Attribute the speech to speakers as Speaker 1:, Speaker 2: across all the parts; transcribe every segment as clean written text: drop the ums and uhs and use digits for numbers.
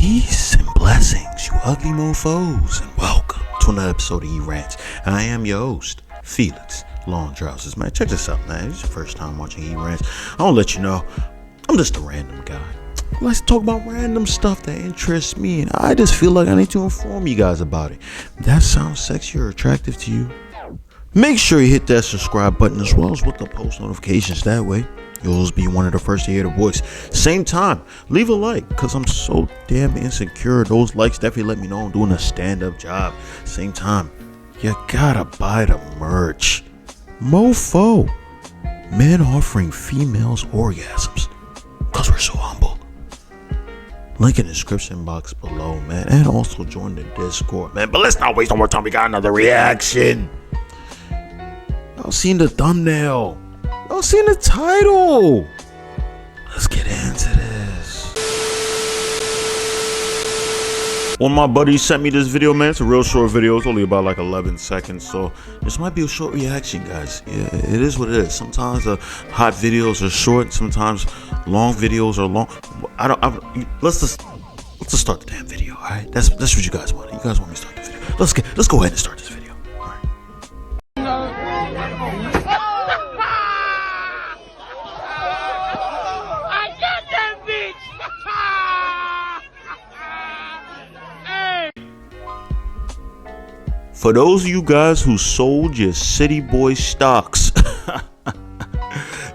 Speaker 1: Peace and blessings, you ugly mofos, and welcome to another episode of E-Rants. I am your host, Felix Long Trousers. Man, check this out, man. It's your first time watching E-Rants. I don't let you know, I'm just a random guy. Let's talk about random stuff that interests me, and I just feel like I need to inform you guys about it. That sounds sexy or attractive to you? Make sure you hit that subscribe button as well as with the post notifications. That way, you'll always be one of the first to hear the voice. Same time, leave a like, because I'm so damn insecure. Those likes definitely let me know I'm doing a stand-up job. Same time, you gotta buy the merch. Mofo. Men offering females orgasms, because we're so humble. Link in the description box below, man. And also join the Discord, man. But let's not waste no more time. We got another reaction. Y'all seen the thumbnail. Y'all seen the title. Let's get into this. One of my buddies sent me this video, man. It's a real short video. It's only about like 11 seconds. So this might be a short reaction, guys. Yeah, it is what it is. Sometimes the hot videos are short. Sometimes long videos are long. Let's just start the damn video, all right? That's what you guys want. You guys want me to start the video. Let's go ahead and start this video. All right. For those of you guys who sold your City Boy stocks,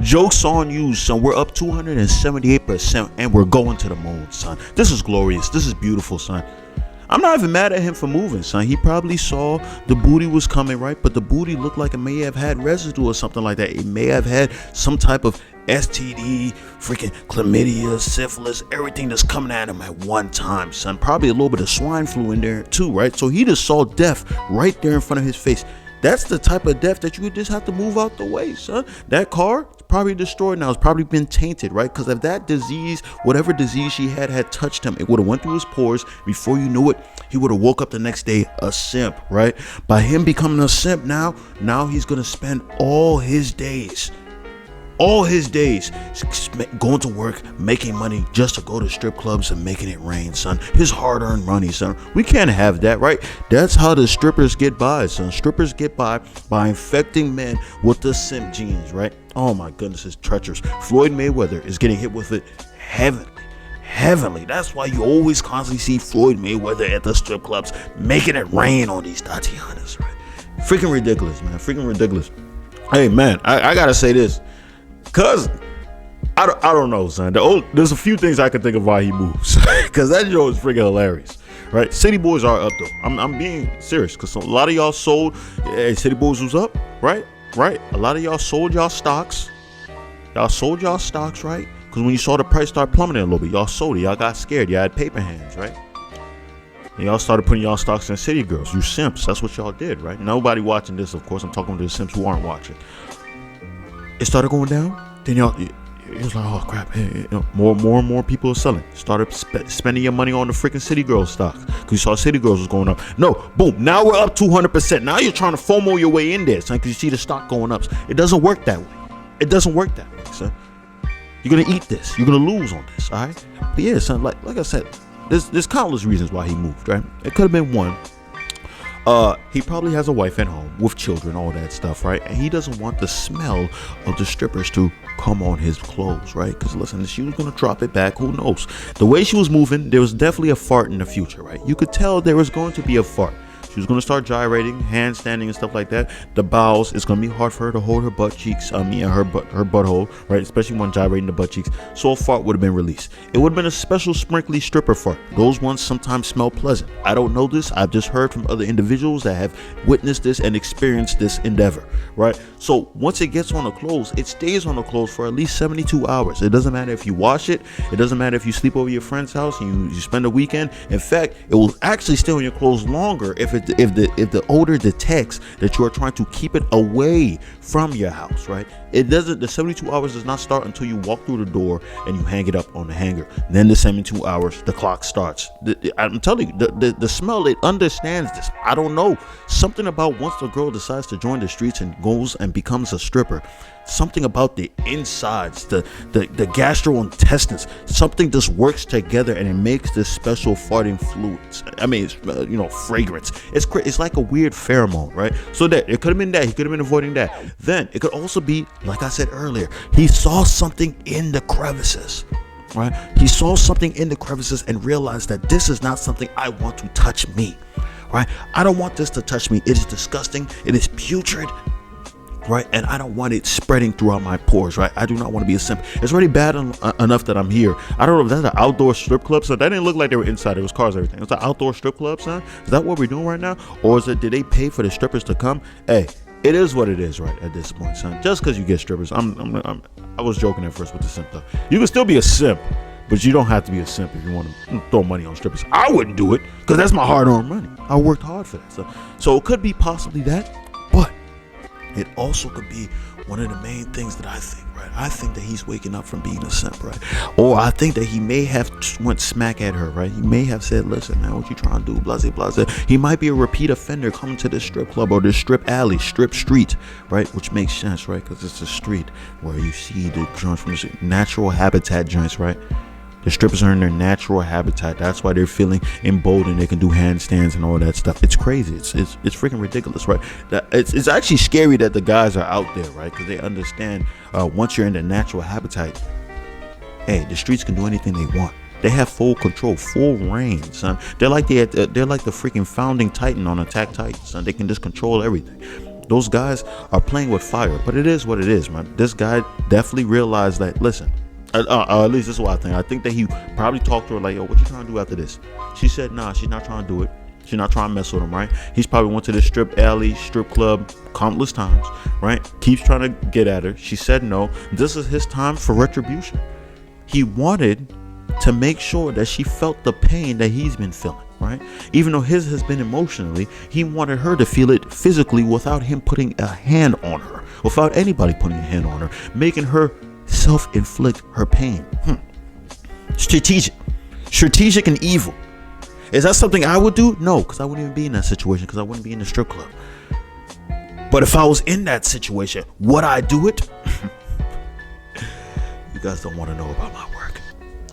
Speaker 1: joke's on you, son. We're up 278% and we're going to the moon, son. This is glorious. This is beautiful, son. I'm not even mad at him for moving, son. He probably saw the booty was coming, right? But the booty looked like it may have had residue or something like that. It may have had some type of STD, freaking chlamydia, syphilis, everything that's coming at him at one time, son. Probably a little bit of swine flu in there too, right? So he just saw death right there in front of his face. That's the type of death that you would just have to move out the way, son. That car is probably destroyed now. It's probably been tainted, right? Because if that disease, whatever disease she had touched him, it would have went through his pores. Before you knew it, he would have woke up the next day a simp, right? By him becoming a simp now he's going to spend all his days going to work, making money just to go to strip clubs and making it rain, son. His hard-earned money, son. We can't have that, right? That's how the strippers get by, son. Strippers get by infecting men with the simp genes, right? Oh my goodness, it's treacherous. Floyd Mayweather is getting hit with it heavily. That's why you always constantly see Floyd Mayweather at the strip clubs making it rain on these Tatianas, right? Freaking ridiculous, man. Freaking ridiculous. Hey, man, I gotta say this. Cause I don't know, son. There's a few things I can think of why he moves. Cause that joke is freaking hilarious, right? City Boys are up though. I'm being serious. Cause a lot of y'all sold. Hey, City Boys was up, right? A lot of y'all sold y'all stocks. Y'all sold y'all stocks, right? Cause when you saw the price start plummeting a little bit, y'all sold it. Y'all got scared. Y'all had paper hands, right? And y'all started putting y'all stocks in City Girls. You simps. That's what y'all did, right? Nobody watching this, of course. I'm talking to the simps who aren't watching. It started going down. Then y'all, it was like, oh crap, more and more people are selling. Started spending your money on the freaking City Girls stocks because you saw City Girls was going up. No, boom, now we're up 200%. Now you're trying to FOMO your way in there, son, because you see the stock going up. It doesn't work that way. It doesn't work that way, son. You're gonna eat this. You're gonna lose on this, all right? But yeah, son, like I said, there's countless reasons why he moved, right? It could have been one. He probably has a wife at home with children, all that stuff, right? And he doesn't want the smell of the strippers to come on his clothes, right? Because listen, she was gonna drop it back. Who knows? The way she was moving, there was definitely a fart in the future, right? You could tell there was going to be a fart. She was going to start gyrating, handstanding and stuff like that. The bowels, it's going to be hard for her to hold her butt cheeks, her butthole, right? Especially when gyrating the butt cheeks. So a fart would have been released. It would have been a special sprinkly stripper fart. Those ones sometimes smell pleasant. I don't know this. I've just heard from other individuals that have witnessed this and experienced this endeavor, right? So once it gets on the clothes, it stays on the clothes for at least 72 hours. It doesn't matter if you wash it. It doesn't matter if you sleep over your friend's house and you spend a weekend. In fact, it will actually stay on your clothes longer if it the odor detects that you are trying to keep it away from your house, right? It doesn't. The 72 hours does not start until you walk through the door and you hang it up on the hanger. Then the 72 hours, the clock starts. I'm telling you, the smell, it understands this. I don't know, something about once the girl decides to join the streets and goes and becomes a stripper, something about the insides, the gastrointestines, something just works together and it makes this special farting fluids. I mean, it's, fragrance. It's like a weird pheromone, right? So that it could have been that he could have been avoiding that. Then it could also be, like I said earlier, he saw something in the crevices. Right? He saw something in the crevices and realized that this is not something I want to touch me. Right? I don't want this to touch me. It is disgusting. It is putrid. Right? And I don't want it spreading throughout my pores. Right? I do not want to be a simp. It's already bad enough that I'm here. I don't know if that's an outdoor strip club. So that didn't look like they were inside. It was cars, everything. It's an outdoor strip club, son. Is that what we're doing right now? Or is it, did they pay for the strippers to come? Hey, it is what it is, right? At this point, son. Just because you get strippers, I was joking at first with the simp stuff. You can still be a simp, but you don't have to be a simp if you want to throw money on strippers. I wouldn't do it because that's my hard-earned money. I worked hard for that. So it could be possibly that, but it also could be one of the main things that I think, right? I think that he's waking up from being a simp, right? Or I think that he may have went smack at her, right? He may have said, listen, man, what you trying to do? Blase, blase. He might be a repeat offender coming to this strip club or this strip alley, strip street, right? Which makes sense, right? Because it's a street where you see the joints from the natural habitat joints, right? The strippers are in their natural habitat. That's why they're feeling emboldened. They can do handstands and all that stuff. It's crazy. It's freaking ridiculous, right? It's actually scary that the guys are out there, right? Because they understand once you're in the natural habitat, hey, the streets can do anything they want. They have full control, full reign, son. They're like the freaking founding Titan on Attack Titan, son. They can just control everything. Those guys are playing with fire, but it is what it is, man. This guy definitely realized that. Listen. At least this is what I think. I think that he probably talked to her like, yo, what you trying to do after this? She said, nah, she's not trying to do it. She's not trying to mess with him, right? He's probably went to the strip alley, strip club countless times, right? Keeps trying to get at her. She said no. This is his time for retribution. He wanted to make sure that she felt the pain that he's been feeling, right? Even though his has been emotionally, he wanted her to feel it physically without him putting a hand on her, without anybody putting a hand on her, making her self-inflict her pain. Strategic and evil. Is that something I would do? No, because I wouldn't even be in that situation, because I wouldn't be in the strip club. But if I was in that situation, would I do it? You guys don't want to know about my work.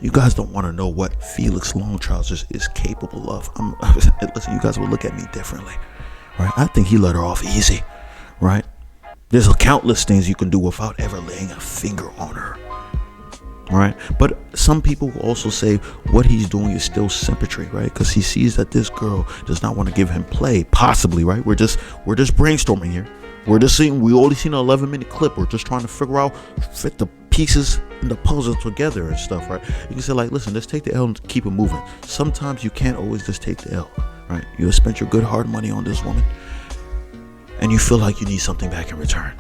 Speaker 1: You guys don't want to know what Felix Longtrousers is capable of. Listen, you guys will look at me differently, right? I think he let her off easy, right? There's countless things you can do without ever laying a finger on her, right? But some people will also say what he's doing is still sympatry, right? Because he sees that this girl does not want to give him play, possibly, right? We're just brainstorming here. We only seen an 11-minute clip. We're just trying to figure out, fit the pieces and the puzzle together and stuff, right? You can say like, listen, let's take the L and keep it moving. Sometimes you can't always just take the L, right? You have spent your good hard money on this woman, and you feel like you need something back in return.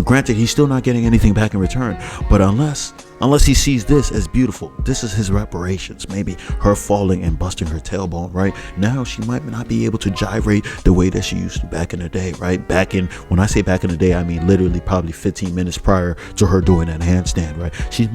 Speaker 1: Granted, he's still not getting anything back in return, but unless he sees this as beautiful, this is his reparations. Maybe her falling and busting her tailbone, right? Now she might not be able to gyrate the way that she used to back in the day, right? When I say back in the day, I mean literally probably 15 minutes prior to her doing that handstand, right? She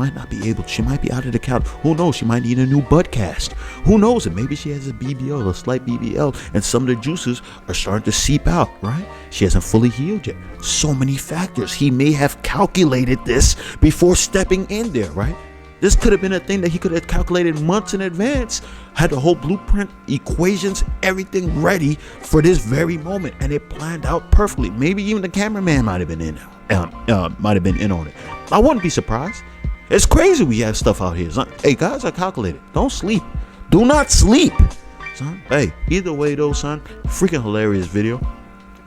Speaker 1: might be out of the count. Who knows? She might need a new butt cast. Who knows? And maybe she has a BBL, a slight BBL, and some of the juices are starting to seep out, right? She hasn't fully healed yet. So many factors. He may have calculated this before stepping in there, right? This could have been a thing that he could have calculated months in advance, had the whole blueprint, equations, everything ready for this very moment, and it planned out perfectly. Maybe even the cameraman might have been in on it. I wouldn't be surprised. It's crazy we have stuff out here, son. Hey, guys are calculated. Don't sleep. Do not sleep, son. Hey, either way though, son, freaking hilarious video.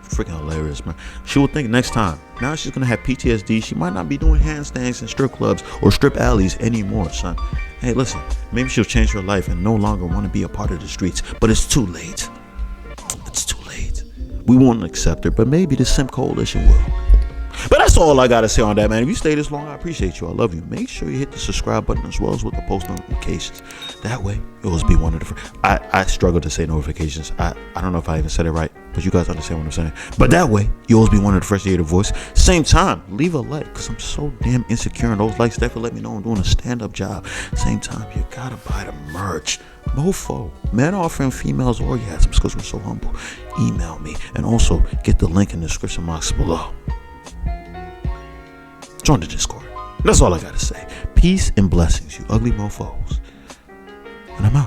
Speaker 1: Freaking hilarious, man. She will think next time. Now she's gonna have PTSD. She might not be doing handstands in strip clubs or strip alleys anymore, son. Hey, listen, maybe she'll change her life and no longer want to be a part of the streets. But it's too late. It's too late. We won't accept her, but maybe the Simp Coalition will. But that's all I gotta say on that, man. If you stay this long, I appreciate you. I love you. Make sure you hit the subscribe button as well as with the post notifications. That way, you'll always be one of the I struggle to say notifications. I don't know if I even said it right. but you guys understand what I'm saying. But that way, you always be one of the fresh creative voice. Same time, leave a like, because I'm so damn insecure, and those likes definitely let me know I'm doing a stand-up job. Same time, you gotta buy the merch. Mofo, men offering females orgasms because we're so humble. Email me, and also get the link in the description box below. Join the Discord. That's all I gotta say. Peace and blessings, you ugly mofos. And I'm out.